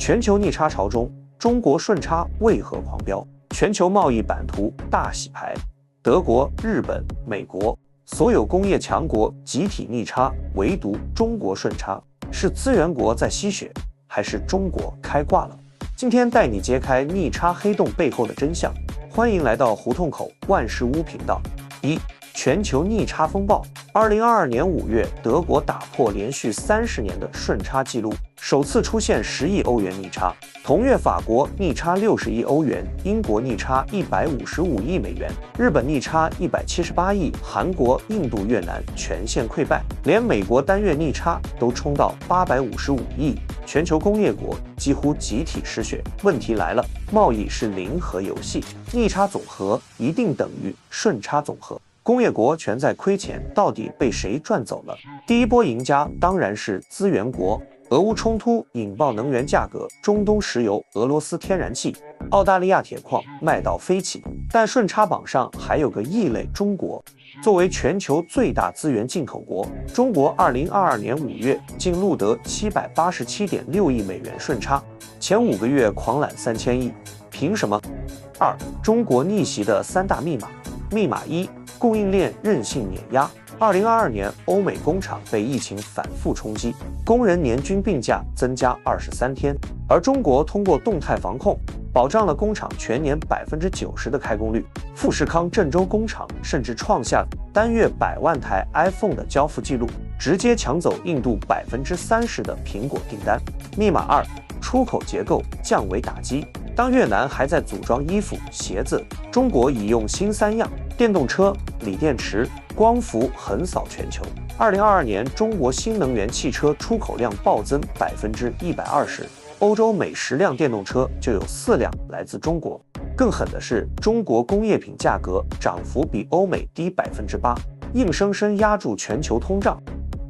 全球逆差潮中，中国顺差为何狂飙？全球贸易版图大洗牌，德国、日本、美国所有工业强国集体逆差，唯独中国顺差，是资源国在吸血，还是中国开挂了？今天带你揭开逆差黑洞背后的真相。欢迎来到胡同口万事屋频道。全球逆差风暴。2022年5月，德国打破连续30年的顺差记录，首次出现10亿欧元逆差。同月，法国逆差60亿欧元，英国逆差155亿美元，日本逆差178亿，韩国、印度、越南全线溃败，连美国单月逆差都冲到855亿。全球工业国几乎集体失血。问题来了，贸易是零和游戏，逆差总和一定等于顺差总和。工业国全在亏钱，到底被谁赚走了？第一波赢家当然是资源国。俄乌冲突引爆能源价格，中东石油、俄罗斯天然气、澳大利亚铁矿卖到飞起。但顺差榜上还有个异类，中国。作为全球最大资源进口国，中国2022年5月竟录得787.6亿美元顺差，前5个月狂揽3000亿，凭什么？2. 中国逆袭的3大密码。密码1：供应链韧性碾压。2022年，欧美工厂被疫情反复冲击，工人年均病假增加23天，而中国通过动态防控，保障了工厂全年90%的开工率。富士康郑州工厂甚至创下单月100万台 iPhone 的交付记录，直接抢走印度30%的苹果订单。密码2：出口结构降维打击。当越南还在组装衣服、鞋子，中国已用新3样：电动车、锂电池、光伏横扫全球。2022年，中国新能源汽车出口量暴增120%，欧洲每10辆电动车就有4辆来自中国。更狠的是，中国工业品价格涨幅比欧美低8%，硬生生压住全球通胀。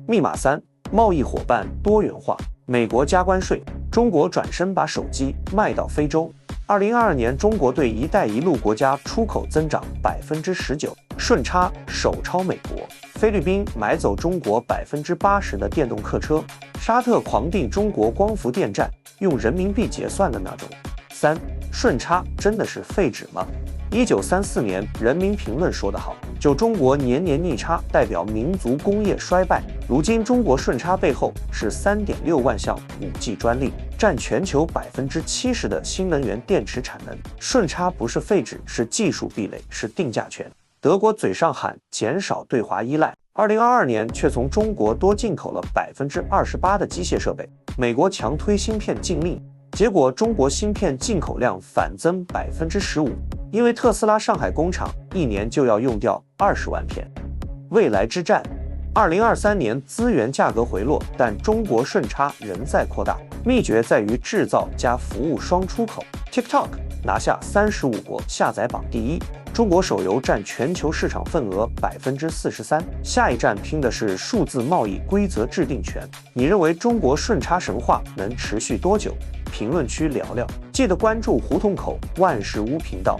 密码3：贸易伙伴多元化。美国加关税，中国转身把手机卖到非洲。2022年，中国对“一带一路”国家出口增长19%，顺差首超美国。菲律宾买走中国80%的电动客车，沙特狂订中国光伏电站，用人民币结算的那种。3. 顺差真的是废纸吗？1934年，人民评论说得好：“就中国年年逆差，代表民族工业衰败。”如今，中国顺差背后是3.6万项5G 专利，占全球70%的新能源电池产能。顺差不是废纸，是技术壁垒，是定价权。德国嘴上喊减少对华依赖，2022年却从中国多进口了28%的机械设备。美国强推芯片禁令，结果中国芯片进口量反增15%，因为特斯拉上海工厂1年就要用掉20万片。未来之战。2023年资源价格回落，但中国顺差仍在扩大。秘诀在于制造加服务双出口。TikTok 拿下35国下载榜第1，中国手游占全球市场份额43%。下一站拼的是数字贸易规则制定权。你认为中国顺差神话能持续多久？评论区聊聊。记得关注胡同口万事屋频道。